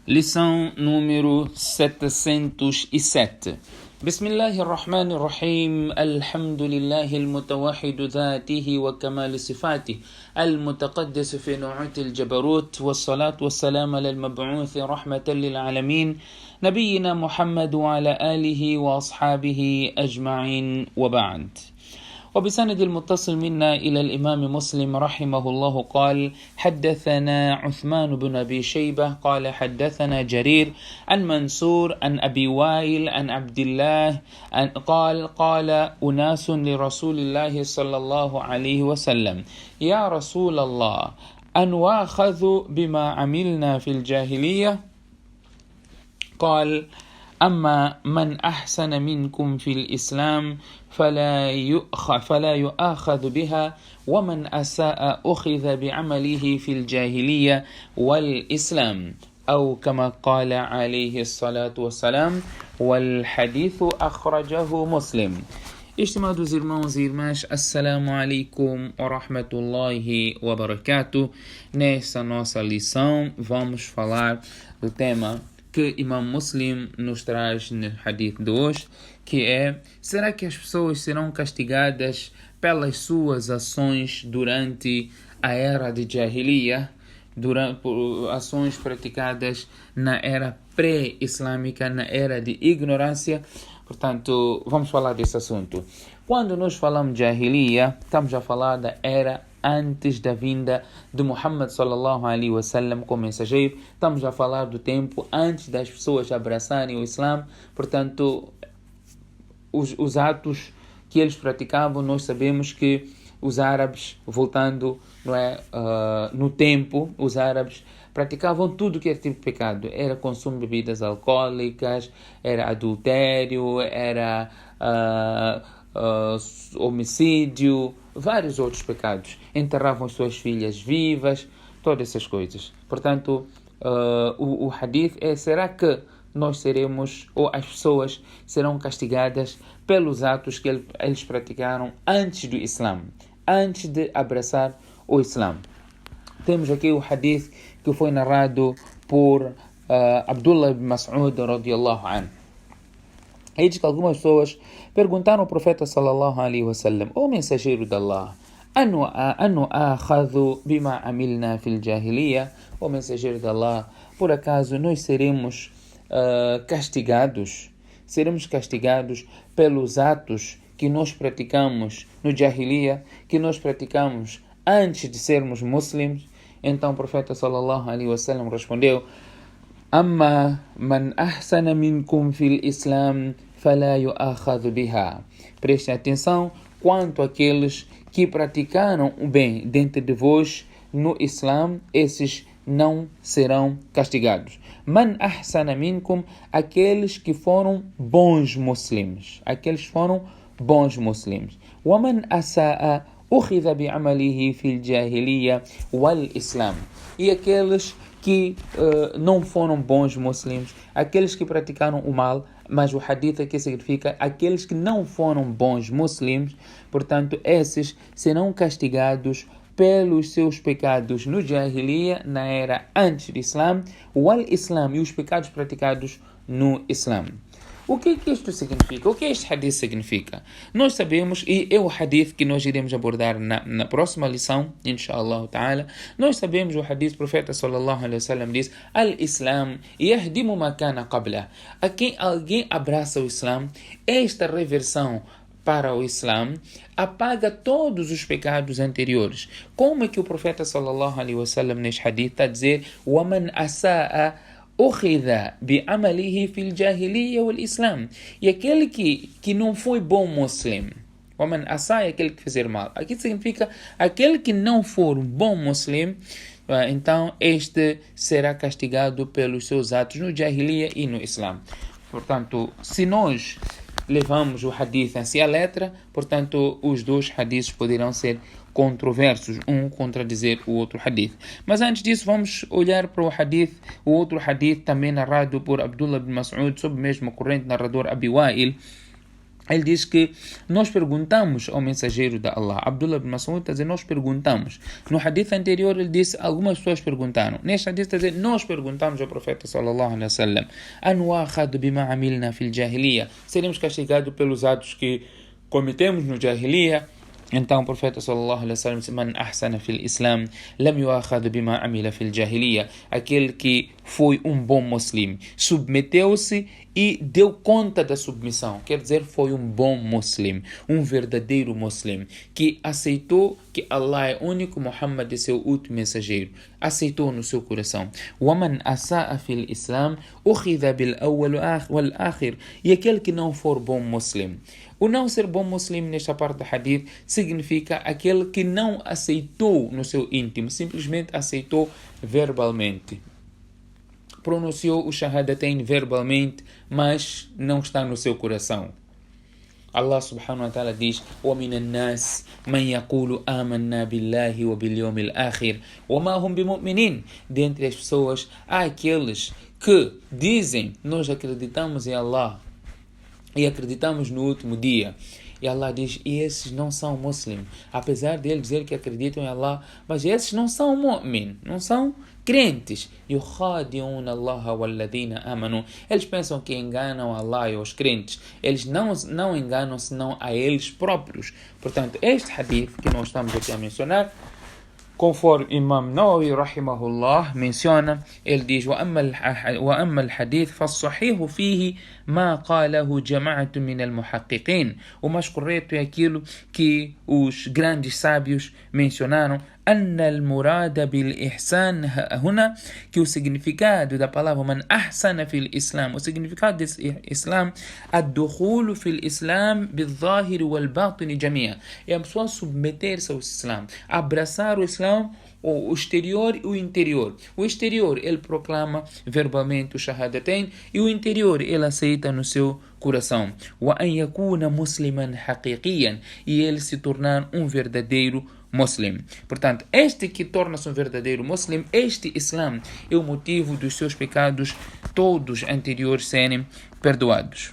Lição número 707. بسم الله الرحمن الرحيم الحمد لله المتوحد ذاته وكمال صفاته المتقدس في نعوت الجبروت والصلاة والسلام على المبعوث رحمة للعالمين نبينا محمد وعلى آله وأصحابه أجمعين وبعد. وبسند المتصل منا إلى الإمام مسلم رحمه الله قال: حدثنا عثمان بن أبي شيبة قال حدثنا جرير عن منصور عن أبي وائل عن عبد الله قال أناس لرسول الله صلى الله عليه وسلم: يا رسول الله أنواخذ بما عملنا في الجاهلية؟ قال: أما من أحسن منكم في الإسلام فلا يؤاخذ بها، ومن أساء أخذ بعمله في الجاهلية والإسلام، أو كما قال عليه الصلاة والسلام. والحديث أخرجه مسلم. Estimados irmãos e irmãs, Assalamu alaikum wa rahmatullahi wa barakatuh. Nesta nossa lição vamos falar do tema que Imam Muslim nos traz no hadith de hoje, que é: será que as pessoas serão castigadas pelas suas ações durante a era de Jahiliyyah, por ações praticadas na era pré-islâmica, na era de ignorância? Portanto, vamos falar desse assunto. Quando nós falamos de Jahiliyyah, estamos a falar da era antes da vinda de Muhammad sallallahu alaihi wasallam como mensageiro. Estamos a falar do tempo antes das pessoas abraçarem o Islã. Portanto, os atos que eles praticavam, nós sabemos que os árabes, voltando no tempo, os árabes praticavam tudo que era tipo de pecado. Era consumo de bebidas alcoólicas, era adultério, era homicídio, vários outros pecados. Enterravam suas filhas vivas, todas essas coisas. Portanto, o hadith é: será que nós seremos, ou as pessoas serão castigadas pelos atos que eles praticaram antes do Islã, antes de abraçar o Islã? Temos aqui o hadith que foi narrado por Abdullah ibn Mas'ud radiyallahu anhu. Ele diz que algumas pessoas perguntaram ao profeta sallallahu alaihi wasallam: "O mensageiro de Allah, anu akhadhu bima amilna fil jahiliya?" O mensageiro de Allah, por acaso nós seremos castigados pelos atos que nós praticamos no Jahiliyyah, que nós praticamos antes de sermos muslims? Então o profeta sallallahu alaihi wasallam respondeu: Amma man ahsana minkum fil Islam fala yu'akhadhu biha. Prestem atenção quanto àqueles que praticaram o bem dentro de vós no Islã, esses não serão castigados. Man ahsana minkum, aqueles que foram bons muslims. Wa man asa'a ukhidha bi'amalihi fil jahiliya wal Islam. E aqueles que não foram bons muslims, aqueles que praticaram o mal, mas o hadith aqui significa aqueles que não foram bons muslims, portanto, esses serão castigados pelos seus pecados no Jahiliyyah, na era antes do Islã, o Islam, e os pecados praticados no Islã. O que isto significa? O que este hadith significa? Nós sabemos, e é o hadith que nós iremos abordar na próxima lição, inshallah ta'ala. Nós sabemos o hadith, o profeta sallallahu alaihi wasallam diz: Al-Islam yahdimu ma kana qabla. A quem alguém abraça o Islã, esta reversão para o Islã apaga todos os pecados anteriores. Como é que o profeta sallallahu alaihi wasallam neste hadith está a dizer: وَمَنْ أَسَاءَ أُخِذَ بِعَمَلِهِ فِي الْجَاهِلِيَّةِ وَالْإِسْلَامِ. E aquele que não foi bom muslim, وَمَنْ أَسَاءَ, aquele que fizer mal. Aqui significa aquele que não for bom muslim, então este será castigado pelos seus atos no Jahiliyyah e no Islã. Portanto, se nós levamos o hadith em si à letra, portanto, os dois hadiths poderão ser controversos, um contradizer o outro hadith. Mas antes disso, vamos olhar para o outro hadith também narrado por Abdullah ibn Mas'ud, sob o mesmo corrente narrador Abi Wa'il. Ele diz que nós perguntamos ao mensageiro de Allah. Abdullah ibn Mas'ud está a dizer, nós perguntamos. No hadith anterior ele disse, algumas pessoas perguntaram. Neste hadith está a dizer, nós perguntamos ao profeta sallallahu alaihi wasallam, anuakhad bima amilna fil jahiliya. Seremos castigados pelos atos que cometemos no jahiliya. Então o profeta sallallahu alaihi wasallam disse, man ahsana fil islam lam yuakhad bima amila fil jahiliya. Aquele que foi um bom muslim, submeteu-se e deu conta da submissão. Quer dizer, foi um bom muslim, um verdadeiro muslim, que aceitou que Allah é único, Muhammad é seu último mensageiro. Aceitou no seu coração. وَمَنْ أَسَاءَ فِي الْإِسْلَامِ أُخِذَ بِالْأَوَّلِ وَالْآخِرِ. E aquele que não for bom muslim. O não ser bom muslim nesta parte do hadith significa aquele que não aceitou no seu íntimo, simplesmente aceitou verbalmente. Pronunciou o shahadatain verbalmente, mas não está no seu coração. Allah subhanahu wa ta'ala diz, وَمِنَ النَّاسِ مَنْ يَقُولُ آمَنَّا بِاللَّهِ وَبِالْيَوْمِ الْآخِرِ وَمَا هُمْ بِمُؤْمِنِينَ. Dentre as pessoas, há aqueles que dizem, nós acreditamos em Allah e acreditamos no último dia. E Allah diz, e esses não são muslims. Apesar de eles dizer que acreditam em Allah, mas esses não são mu'min, não são crentes. يُخَادِعُونَ اللَّهَ وَالَّذِينَ آمَنُوا. Eles pensam que enganam Allah e os crentes. Eles não enganam senão a eles próprios. Portanto, este hadith que nós estamos aqui a mencionar, conforme Imam Nawawi rahimahullah menciona, ele diz, وَأَمَّا الْحَدِيث فَالصَّحِيحُ فِيهِ مَا قَالَهُ جَمَاعَةٌ مِنَ الْمُحَقِّقِينَ. O mais correto é aquilo que os grandes sábios mencionaram, أن المراد بالإحسان هنا, que o significado da palavra man ahsana fil Islam, o significado desse Islam, الدخول في الإسلام بالظاهر والباطن جميعا, é a pessoa submeter-se ao Islam, abraçar o Islam, o exterior e o interior. O exterior ele proclama verbalmente o shahadatain e o interior ele aceita no seu coração. وأن يكون مسلما حقيقيا, e ele se tornar um verdadeiro muslim. Portanto, este que torna-se um verdadeiro muslim, este Islam é o motivo dos seus pecados todos anteriores serem perdoados.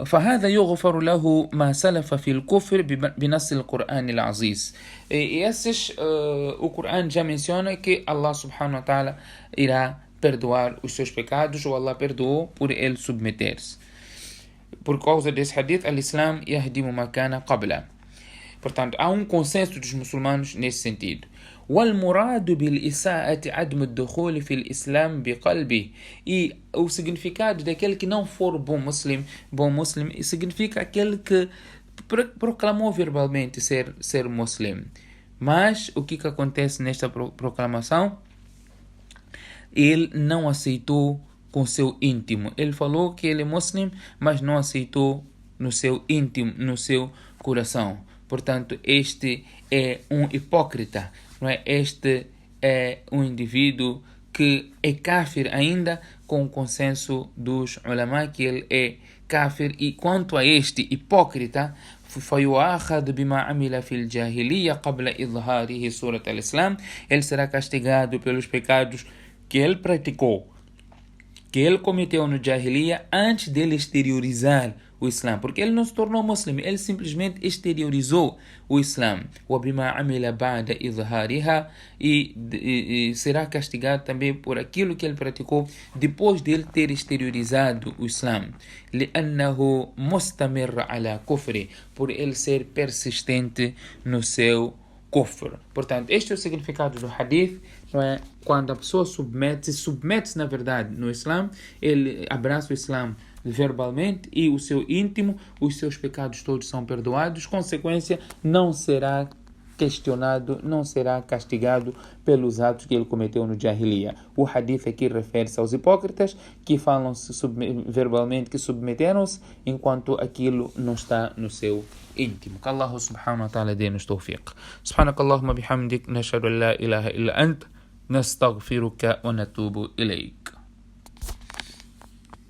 فهذا يغفر له ما سلف في الكفر بنص القرآن العزيز. E esses, o Corão já menciona que Allah subhanahu wa ta'ala irá perdoar os seus pecados, ou Allah perdoou por ele submeter-se. Por causa desse hadith, al-Islam yahdimu ma kana qabla. Portanto, há um consenso dos muçulmanos nesse sentido. وَالْمُرَادُ بِالْإِسَاءَةِ عَدْمُ الدُّخُولِ فِي الْإِسْلَامِ بِقَلْبِهِ. E o significado daquele que não for bom muslim significa aquele que proclamou verbalmente ser muslim. Mas o que acontece nesta proclamação? Ele não aceitou com seu íntimo. Ele falou que ele é muslim, mas não aceitou no seu íntimo, no seu coração. Portanto, este é um hipócrita, não é? Este é um indivíduo que é kafir ainda, com o consenso dos ulama que ele é kafir. E quanto a este hipócrita, فَيُؤَاخَذُ بِمَا عَمِلَ فِي الْجَاهِلِيَّةِ قَبْلَ إِظْهَارِهِ سُورَةَ الْإِسْلَامِ. Ele será castigado pelos pecados que ele praticou, que ele cometeu no Jahiliya, antes dele exteriorizar o Islã, porque ele não se tornou muslim, ele simplesmente exteriorizou o Islã. وَبِمَا عَمِلَ بَعْدَ إِظْهَارِهَا, e será castigado também por aquilo que ele praticou depois de ele ter exteriorizado o Islã. لِأَنَّهُ مُسْتَمِرَّ عَلَى كُفْرِ, por ele ser persistente no seu kufr. Portanto, este é o significado do hadith, não é? Quando a pessoa submete-se na verdade no Islã, ele abraça o Islã verbalmente e o seu íntimo, os seus pecados todos são perdoados. Consequência, não será questionado, não será castigado pelos atos que ele cometeu no Jahiliya. O hadith aqui refere-se aos hipócritas que falam verbalmente que submeteram-se, enquanto aquilo não está no seu íntimo. Que Allah subhanahu wa ta'ala dê-nos tawfiq. Subhanakallahumma bihamdik, nashhadu an la ilaha illa ant, nastaghfiruka wa natubu ilayk.